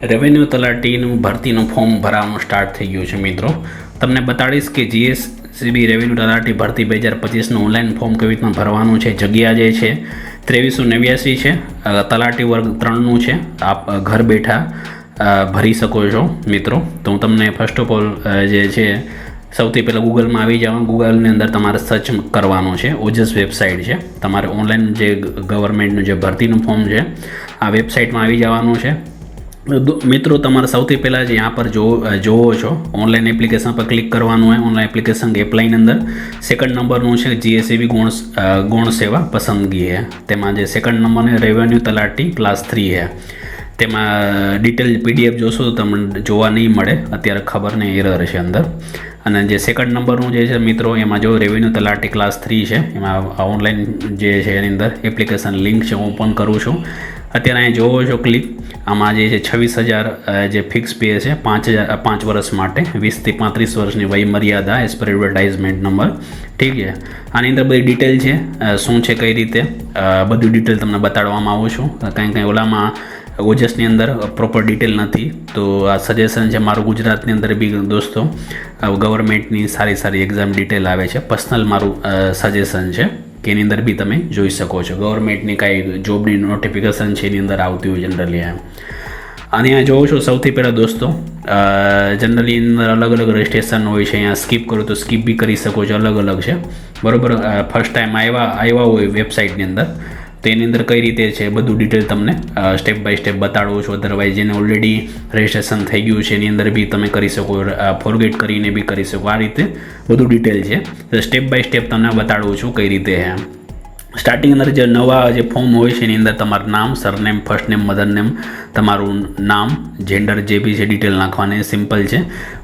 Revenue તલાટીનું ભરતીનું form ભરવાનું start થઈ ગયું છે મિત્રો. તમને બતાડીશ કે જીએસસીબી રેવન્યુ તલાટી ભરતી 2025નું ઓનલાઈન ફોર્મ કેવી રીતના ભરવાનું છે. જગ્યા જે છે 2389 છે. તલાટી વર્ગ 3નું છે. આપ ઘર બેઠા ભરી શકો છો મિત્રો. તો હું તમને ફર્સ્ટ ઓફ ઓલ જે છે સૌથી પહેલાં ગૂગલમાં આવી જવાનું. ગૂગલની અંદર તમારે સર્ચ કરવાનું છે. ઓજસ વેબસાઇટ છે. તમારે ઓનલાઈન જે ગવર્મેન્ટનું જે ભરતીનું ફોર્મ છે આ વેબસાઇટમાં આવી જવાનું છે. મિત્રો તમારે સૌથી પહેલાં જે यहाँ पर જોવો છો ઓનલાઈન એપ્લિકેશન પર ક્લિક કરવાનું હોય. ઓનલાઈન એપ્લિકેશન એપ્લાયની અંદર સેકન્ડ નંબરનું છે જીએસસીબી ગૌણ સેવા પસંદગી है. તેમાં જે સેકન્ડ નંબરને રેવન્યુ તલાટી ક્લાસ 3 है. તેમાં ડિટેલ પીડીએફ જોશો તો તમને જોવા નહીં મળે અત્યારે, ખબર નહીં, એરર છે અંદર. અને જે સેકન્ડ નંબરનું જે છે મિત્રો એમાં જો રેવન્યુ તલાટી ક્લાસ 3 છે એમાં ઓનલાઈન જે છે એની અંદર એપ્લિકેશન લિંક છે હું ઓપન કરું છું. અત્યારે અહીં જોવો છો ક્લિક. આમાં જે છે 26,000 જે ફિક્સ પે છે 5 વર્ષ માટે 20 થી 35 વર્ષની વય મર્યાદા એઝ પર એડવર્ટાઇઝમેન્ટ નંબર. ઠીક છે. આની અંદર બધી ડિટેલ છે શું છે કઈ રીતે બધું ડિટેલ તમને બતાડવામાં આવું છું. કંઈ ઓલામાં ઓજસની અંદર પ્રોપર ડિટેલ નથી. તો આ સજેશન છે મારું. ગુજરાતની અંદર બી દોસ્તો ગવર્મેન્ટની સારી એક્ઝામ ડિટેલ આવે છે. પર્સનલ મારું સજેશન છે કે એની અંદર બી તમે જોઈ શકો છો. ગવર્મેન્ટની કાંઈ જોબની નોટિફિકેશન છે એની અંદર આવતી હોય જનરલી. અને અહીંયા જોવો છો સૌથી પહેલાં દોસ્તો જનરલી અંદર અલગ રજિસ્ટ્રેશન હોય છે. અહીંયા સ્કીપ કરો તો સ્કીપ બી કરી શકો છો. અલગ છે બરાબર. ફર્સ્ટ ટાઈમ આવ્યા હોય વેબસાઇટની અંદર તો એની અંદર કઈ રીતે છે બધું ડિટેલ તમને સ્ટેપ બાય સ્ટેપ બતાડું છું. અધરવાઇઝ જેને ઓલરેડી રજિસ્ટ્રેશન થઈ ગયું છે એની અંદર બી તમે કરી શકો, ફોરગેટ કરીને બી કરી શકો. આ રીતે બધું ડિટેલ છે. સ્ટેપ બાય સ્ટેપ તમને બતાડું છું કઈ રીતે છે. સ્ટાર્ટિંગ અંદર જે નવા જે ફોર્મ હોય છે એની અંદર તમારું નામ, surname, first name, mother name, તમારું નામ, જેન્ડર જે બી છે ડિટેલ નાખવાની. સિમ્પલ છે.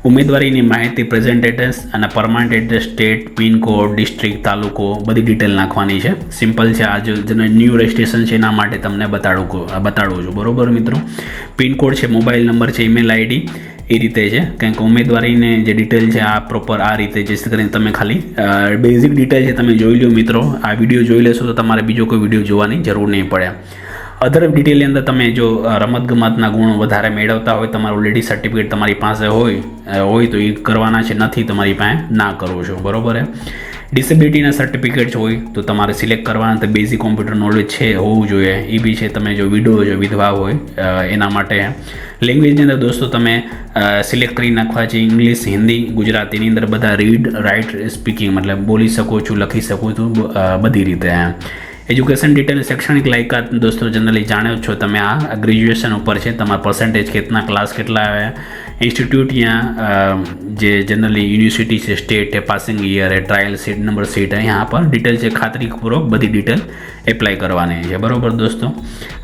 ઉમેદવારીની માહિતી, પ્રેઝન્ટ એડ્રેસ અને permanent address, state, pincode, district, તાલુકો બધી ડિટેલ નાખવાની છે. સિમ્પલ છે. આ જે ન્યૂ રજિસ્ટ્રેશન છે એના માટે તમને બતાડું છું બરાબર મિત્રો. પિનકોડ છે, મોબાઈલ નંબર છે, ઈમેલ આઈડી એ રીતે છે. કંઈક ઉમેદવારીને જે ડિટેલ છે આ પ્રોપર આ રીતે જેથી કરીને તમે ખાલી બેઝિક ડિટેલ છે તમે જોઈ લો મિત્રો. આ વિડીયો જોઈ લેશો તો તમારે બીજો કોઈ વિડીયો જોવાની જરૂર નહીં પડે. અધર ડિટેલની અંદર તમે જો રમતગમતના ગુણ વધારે મેળવતા હોય, તમારું ઓલરેડી સર્ટિફિકેટ તમારી પાસે હોય તો એ કરવાના છે. નથી તમારી પાસે ના કરો છો બરાબર. ડિસેબિલિટીના સર્ટિફિકેટ હોય તો તમારે સિલેક્ટ કરવાના. તો બેઝિક કોમ્પ્યુટર નોલેજ છે હોવું જોઈએ એ બી છે. તમે જો વિધવા હોય એના માટે. લેંગ્વેજની અંદર દોસ્તો તમે સિલેક્ટ કરી નાખવા છે ઇંગ્લિશ, હિન્દી, ગુજરાતીની અંદર બધા રીડ, રાઇટ, સ્પીકિંગ મતલબ બોલી શકો છો, લખી શકો છો બધી રીતે. એજ્યુકેશન ડિટેલ, શૈક્ષણિક લાયકાત દોસ્તો જનરલી જાણો છો તમે. આ ગ્રેજ્યુએશન ઉપર છે. તમારા પર્સન્ટેજ કેટલા, ક્લાસ કેટલા આવે, इंस्टीट्यूट यहाँ જે જનરલી યુનિવર્સિટી છે, સ્ટેટ है, પાસિંગ ईयर है, ट्रायल सीट, नंबर सीट है. यहाँ पर डिटेल છે ખાતરીપૂર્વક બધી ડિટેલ એપ્લાય કરવાની છે બરાબર દોસ્તો.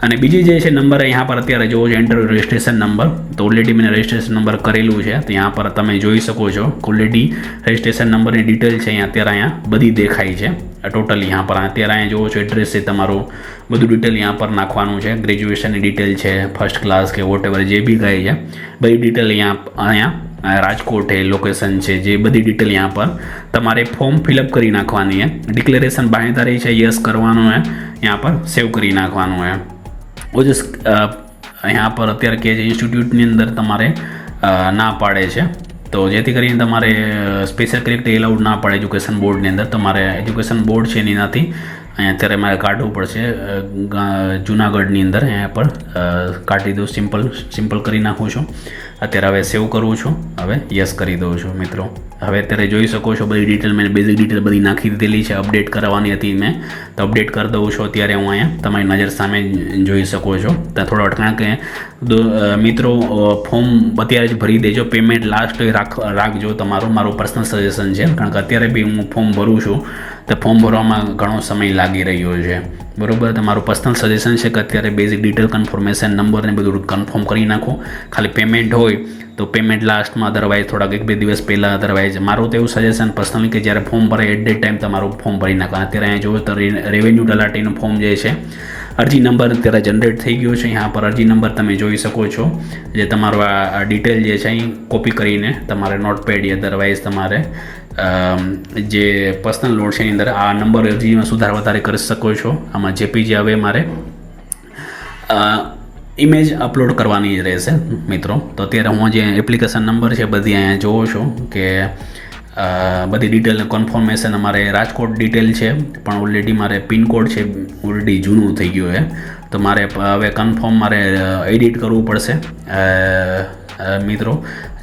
અને બીજી જે છે નંબર यहाँ पर અત્યારે જોવો છો એન્ટર રજિસ્ટ્રેશન નંબર. તો ઓલરેડી મેં રજિસ્ટ્રેશન નંબર કરેલું છે તો यहाँ પર તમે જોઈ શકો છો ઓલરેડી રજિસ્ટ્રેશન નંબરની ડિટેલ છે અહીંયા બધી દેખાય છે ટોટલ. यहाँ पर અત્યારે અહીંયા જોવો છો એડ્રેસ છે તમારું, બધું ડિટેલ यहाँ પર નાખવાનું છે. ગ્રેજ્યુએશનની ડિટેલ છે, ફર્સ્ટ ક્લાસ કે વોટ એવર જે બી કહે છે બધી ડિટેલ અહીંયા રાજકોટ है, लोकेशन છે, જે બધી ડિટેલ यहाँ पर તમારે ફોર્મ ફિલઅપ કરી નાખવાની है. ડિક્લેરેશન બાંહેધરી છે યસ કરવાનું है. यहाँ पर સેવ કરી નાખવાનું है. ઓજસ यहाँ पर અત્યારે કે છે ઇન્સ્ટિટ્યૂટની અંદર તમારે ના પાડે છે તો જેથી કરીને તમારે સ્પેશિયલ કેરેક્ટર એલાઉડ ના પડે એજ્યુકેશન બોર્ડની અંદર. તમારે એજ્યુકેશન બોર્ડ છે એની નથી અહીંયા અત્યારે મારે કાઢવું પડશે જુનાગઢની અંદર. અહીંયા પર કાઢી દઉં, સિમ્પલ કરી નાખું છું. અત્યારે હવે સેવ કરું છું, હવે યસ કરી દઉં છું મિત્રો. હવે અત્યારે જોઈ શકો છો બધી ડિટેલ મેં બેઝિક ડિટેલ બધી નાખી દીધેલી છે. અપડેટ કરવાની હતી મેં તો અપડેટ કરી દઉં છું. અત્યારે હું અહીંયા તમારી નજર સામે જોઈ શકો છો. ત્યાં થોડો અટકાણ કે મિત્રો ફોર્મ અત્યારે જ ભરી દેજો. પેમેન્ટ લાસ્ટ રાખજો તમારું, મારું પર્સનલ સજેશન છે. કારણ કે અત્યારે બી હું ફોર્મ ભરું છું તો ફોર્મ ભરવામાં ઘણો સમય લાગી રહ્યો છે બરાબર. તમારું પર્સનલ સજેશન છે કે અત્યારે બેઝિક ડિટેલ, કન્ફર્મેશન નંબર ને બધું કન્ફર્મ કરી નાખો. ખાલી પેમેન્ટ હોય તો પેમેન્ટ લાસ્ટમાં, અદરવાઇઝ થોડાક 1-2 દિવસ પહેલાં. અદરવાઇઝ મારું તો એવું સજેશન પર્સનલી કે જ્યારે ફોર્મ ભરાય એટ ડેટ ટાઈમ તમારું ફોર્મ ભરી નાખો. અત્યારે અહીંયા જોવો તો રેવન્યુ તલાટીનું ફોર્મ જે છે અરજી નંબર અત્યારે જનરેટ થઈ ગયો છે. यहाँ પર અરજી નંબર તમે જોઈ શકો છો. જે તમારો આ ડિટેલ જે છે અહીં કોપી કરીને તમારે નોટપેડ યા અદરવાઇઝ તમારે જે પર્સનલ નોટ છે એની અંદર આ નંબર અરજીમાં સુધાર વધારે કરી શકો છો. આમાં જેપીજી હવે મારે ઇમેજ અપલોડ કરવાની જ રહેશે મિત્રો. તો અત્યારે હું જે એપ્લિકેશન નંબર છે બધી અહીંયા જોવો છો કે બધી ડિટેલ કન્ફર્મેશન અમારે રાજકોટ ડિટેલ છે, પણ ઓલરેડી મારે પિનકોડ છે ઓલરેડી જૂનું થઈ ગયું છે, તો મારે હવે કન્ફર્મ મારે એડિટ કરવું પડશે મિત્રો.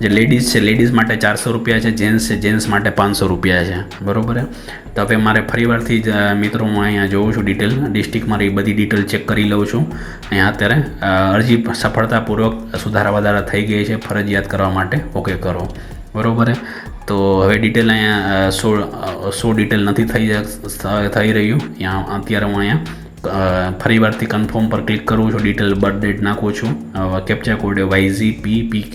જે લેડીઝ છે લેડીઝ માટે 400 રૂપિયા છે, જેન્ટ્સ છે જેન્ટ્સ માટે 500 રૂપિયા છે, બરાબર. તો હવે મારે ફરીવારથી જ મિત્રો હું અહીંયા જોઉં છું ડિટેલ ડિસ્ટ્રિક્ટ મારી બધી ડિટેલ ચેક કરી લઉં છું. અહીંયા અત્યારે અરજી સફળતાપૂર્વક સુધારા વધારા થઈ ગઈ છે, ફરજિયાત કરવા માટે ઓકે કરો, બરાબર. તો હવે ડિટેલ અહીંયા સો ડિટેલ નથી થઈ રહ્યું. અત્યારે હું અહીંયા ફરીવારથી કન્ફર્મ પર ક્લિક કરું છું, ડિટેલ બર્થ ડેટ નાખું છું, કેપ્ચા કોડ YZPPQ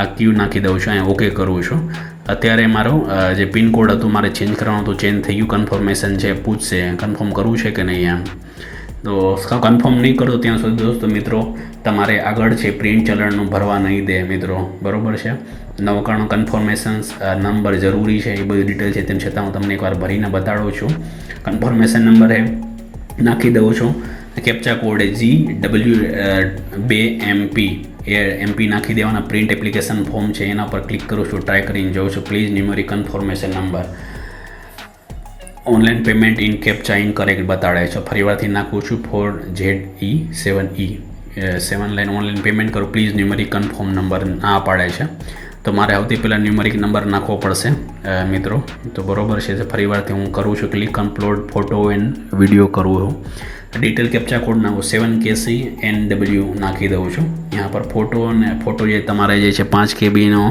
આ ક્યુ નાખી દઉં છું, અહીંયા ઓકે કરું છું. અત્યારે મારો જે પિનકોડ હતું મારે ચેન્જ કરવાનું હતું, ચેન્જ થઈ ગયું. કન્ફર્મેશન છે પૂછશે કન્ફર્મ કરવું છે કે નહીં એમ. તો કન્ફર્મ નહીં કરો ત્યાં સુધી દોસ્તો મિત્રો તમારે આગળ છે પ્રિન્ટ ચલણનું ભરવા નહીં દે મિત્રો, બરાબર છે. 99 કન્ફર્મેશન્સ નંબર જરૂરી છે, એ બધી ડિટેલ છે, તેમ છતાં હું તમને એકવાર ભરીને બતાડું છું. કન્ફર્મેશન નંબર નાખી દઉં છું, કેપ્ચા કોડ GW2MP MP નાખી દેવાના. પ્રિન્ટ એપ્લિકેશન ફોર્મ છે એના પર ક્લિક કરું છું, ટ્રાય કરીને જોઉં છું. Please numeric confirmation number online payment in captcha incorrect બતાડે છે. ફરીવારથી નાખું છું 4ZE7E 7 લાઈન ઓનલાઈન પેમેન્ટ કરું, પ્લીઝ ન્યુમેરિક કન્ફર્મ નંબર ના પાડે છે. તો મારે સૌથી પહેલાં ન્યુમેરિક નંબર નાખવો પડશે મિત્રો. તો બરાબર છે, ફરીવારથી હું કરું છું click upload photo and video કરું છું. ડિટેલ કેપ્ચા કોડ નાખું 7KCNW નાખી દઉં છું. यहाँ પર ફોટો જે તમારે જે છે 5 KBનો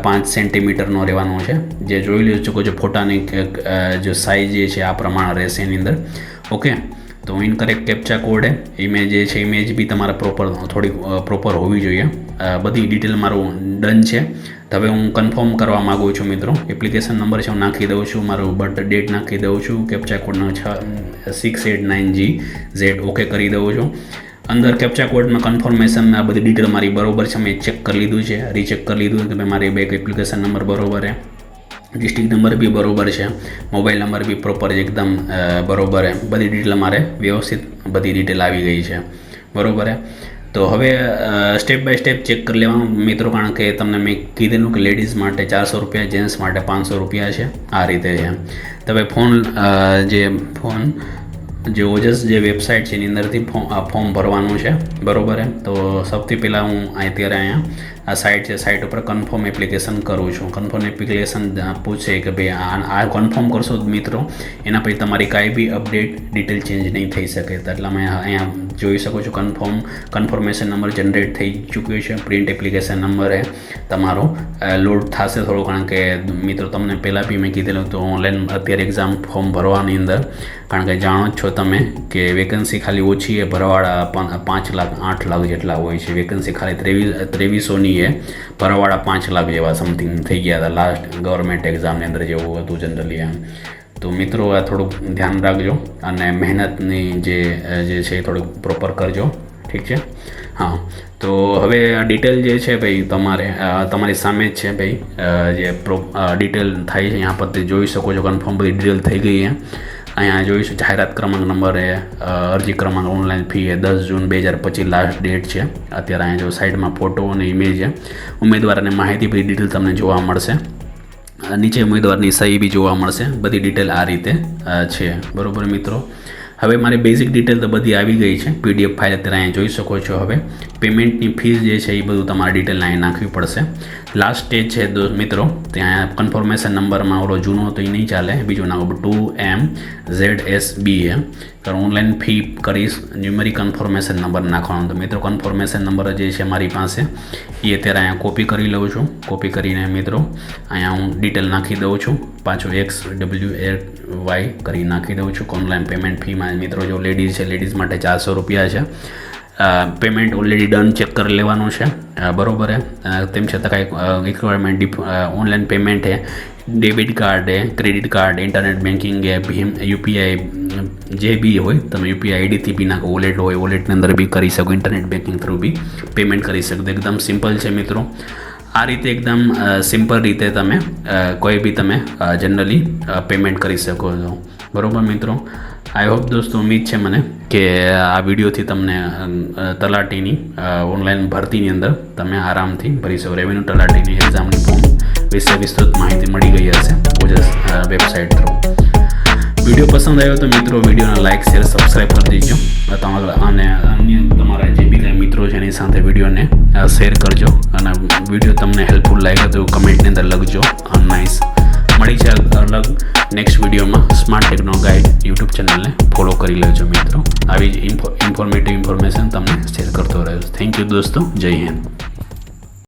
5 સેન્ટીમીટરનો રહેવાનો છે. જે જોઈ લો શકો છો ફોટાની જો સાઇઝ જે છે આ પ્રમાણે રહેશે એની અંદર, ઓકે. તો ઇનકરેક્ટ કેપ્ચા કોડ ઇમેજ જે છે ઇમેજ બી તમારે થોડીક પ્રોપર હોવી જોઈએ. બધી ડિટેલ મારું ડન છે. તો હવે હું કન્ફર્મ કરવા માગું છું મિત્રો. એપ્લિકેશન નંબર છે હું નાખી દઉં છું, મારું બર્થ ડેટ નાખી દઉં છું, કેપ્ચા કોડનો 689GZ ઓકે કરી દઉં છું. અંદર કેપ્ચા કોડમાં કન્ફર્મેશન આ બધી ડિટેલ મારી બરોબર છે, મેં ચેક કરી લીધું છે, રીચેક કરી લીધું કે ભાઈ મારી બેંક એપ્લિકેશન નંબર બરોબર છે, ડિસ્ટ્રિક્ટ નંબર બી બરોબર છે, મોબાઈલ નંબર બી પ્રોપર એકદમ બરોબર છે. બધી ડિટેલ મારે વ્યવસ્થિત બધી ડિટેલ આવી ગઈ છે, બરોબર છે. તો હવે સ્ટેપ બાય સ્ટેપ ચેક કરી લેવાનું મિત્રો, કારણ કે તમને મેં કીધેલું કે લેડીઝ માટે 400 રૂપિયા, જેન્ટ્સ માટે 500 રૂપિયા છે, આ રીતે છે. તો હવે ફોન જે ઓજસ જે વેબસાઇટ છે એની અંદરથી ફોર્મ ભરવાનું છે, બરાબર છે. તો સૌથી પહેલાં હું અત્યારે અહીંયા આ સાઇટ છે, સાઇટ ઉપર કન્ફર્મ એપ્લિકેશન કરું છું. કન્ફર્મ એપ્લિકેશન પૂછે કે ભાઈ આ કન્ફર્મ કરશો મિત્રો, એના પછી તમારી કાંઈ બી અપડેટ ડિટેલ ચેન્જ નહીં થઈ શકે. તો એટલા મેં અહીંયા જોઈ શકો છો કન્ફર્મેશન નંબર જનરેટ થઈ ચૂક્યો છે. પ્રિન્ટ એપ્લિકેશન નંબર તમારો લોડ થશે થોડું, કારણ કે મિત્રો તમને પહેલાં બી મેં કીધેલું તો ઓનલાઈન અત્યારે એક્ઝામ ફોર્મ ભરવાની અંદર, કારણ કે જાણો જ છો તમે કે વેકન્સી ખાલી ઓછી છે, ભરવાળા 5 લાખ 8 લાખ જેટલા હોય છે. વેકન્સી ખાલી 2300ની છે, ભરવાળા 5 લાખ જેવા સમથિંગ થઈ ગયા હતા લાસ્ટ ગવર્મેન્ટ એક્ઝામની અંદર જેવું હતું જનરલી એમ. તો મિત્રો આ થોડુંક ધ્યાન રાખજો અને મહેનતની જે છે એ થોડુંક પ્રોપર કરજો, ઠીક છે. હા, તો હવે ડિટેલ જે છે ભાઈ તમારી સામે જ છે ભાઈ, જે ડિટેલ થાય છે અહીંયા પરથી જોઈ શકો છો. કન્ફર્મ બધી ડિટેલ થઈ ગઈ છે. અહીંયા જોઈશું જાહેરાત ક્રમાંક નંબર અરજી ક્રમાંક ઓનલાઈન ફી 10 જૂન 2025 લાસ્ટ ડેટ છે. અત્યારે અહીંયા જો સાઈડમાં ફોટો અને ઇમેજ છે, ઉમેદવાર અને માહિતી બધી ડિટેલ તમને જોવા મળશે. નીચે ઉમેદવારની સહી બી જોવા મળશે. બધી ડિટેલ આ રીતે છે, બરાબર મિત્રો. હવે મારી બેઝિક ડિટેલ તો બધી આવી ગઈ છે, PDF ફાઇલ અત્યારે અહીંયા જોઈ શકો છો. હવે પેમેન્ટની ફીસ જે છે એ બધું તમારે ડિટેલ અહીંયા નાખવી પડશે. લાસ્ટ સ્ટેજ છે મિત્રો, ત્યાં કન્ફર્મેશન નંબરમાં ઓલો જૂનો તો એ નહીં ચાલે, બીજું નાખો 2MZSB છે. કારણ ઓનલાઈન ફી કરીશ, ન્યુમેરિક કન્ફર્મેશન નંબર નાખવાનો. તો મિત્રો કન્ફર્મેશન નંબર જે છે મારી પાસે એ અત્યારે અહીંયા કોપી કરી લઉં છું. કોપી કરીને મિત્રો અહીંયા હું ડિટેલ નાખી દઉં છું, પાછું XWY કરી નાખી દઉં છું. ઓનલાઈન પેમેન્ટ ફીમાં મિત્રો જો લેડીઝ છે, લેડીઝ માટે 400 રૂપિયા છે. પેમેન્ટ ઓલરેડી ડન ચેક કરી લેવાનું છે, બરાબર છે. તેમ છતાં કાંઈ રિક્વાયરમેન્ટ ઓનલાઈન પેમેન્ટ છે, ડેબિટ કાર્ડ છે, ક્રેડિટ કાર્ડ, ઇન્ટરનેટ બેન્કિંગ છે, ભીમ UPI જે બી હોય તમે UPI IDથી બી નાખો, વોલેટ હોય વોલેટની અંદર બી કરી શકો, ઇન્ટરનેટ બેન્કિંગ થ્રુ બી પેમેન્ટ કરી શકો. એકદમ સિમ્પલ છે મિત્રો. આ રીતે એકદમ સિમ્પલ રીતે તમે કોઈ બી તમે જનરલી પેમેન્ટ કરી શકો છો, બરાબર મિત્રો. આઈ હોપ દોસ્તો ઉમ્મીદ છે મને કે આ વિડીયોથી તમને તલાટીની ઓનલાઈન ભરતીની અંદર તમે આરામથી ભરી શકો. રેવન્યુ તલાટીની એક્ઝામની ફોર્મ વિશે વિસ્તૃત માહિતી મળી ગઈ હશે ઓજસ વેબસાઇટ થ્રુ. વિડીયો પસંદ આવ્યો તો મિત્રો વિડીયોને લાઇક શેર સબસ્ક્રાઈબ કરી દેજો અને અન્ય તમારા જે બી કાંઈ મિત્રો છે એની સાથે વિડીયોને શેર કરજો અને વિડીયો તમને હેલ્પફુલ લાગ્યો તો કમેન્ટની અંદર લખજો. નાઇસ. મળી છે અલગ નેક્સ્ટ વિડીયોમાં. સ્માર્ટ ટેકનો ગાઈડ યુટ્યુબ ચેનલને ફોલો કરી લેજો મિત્રો. આવી જ ઇન્ફોર્મેટિવ ઇન્ફોર્મેશન તમને શેર કરતો રહ્યો. થેન્ક યુ દોસ્તો. જય હિન્દ.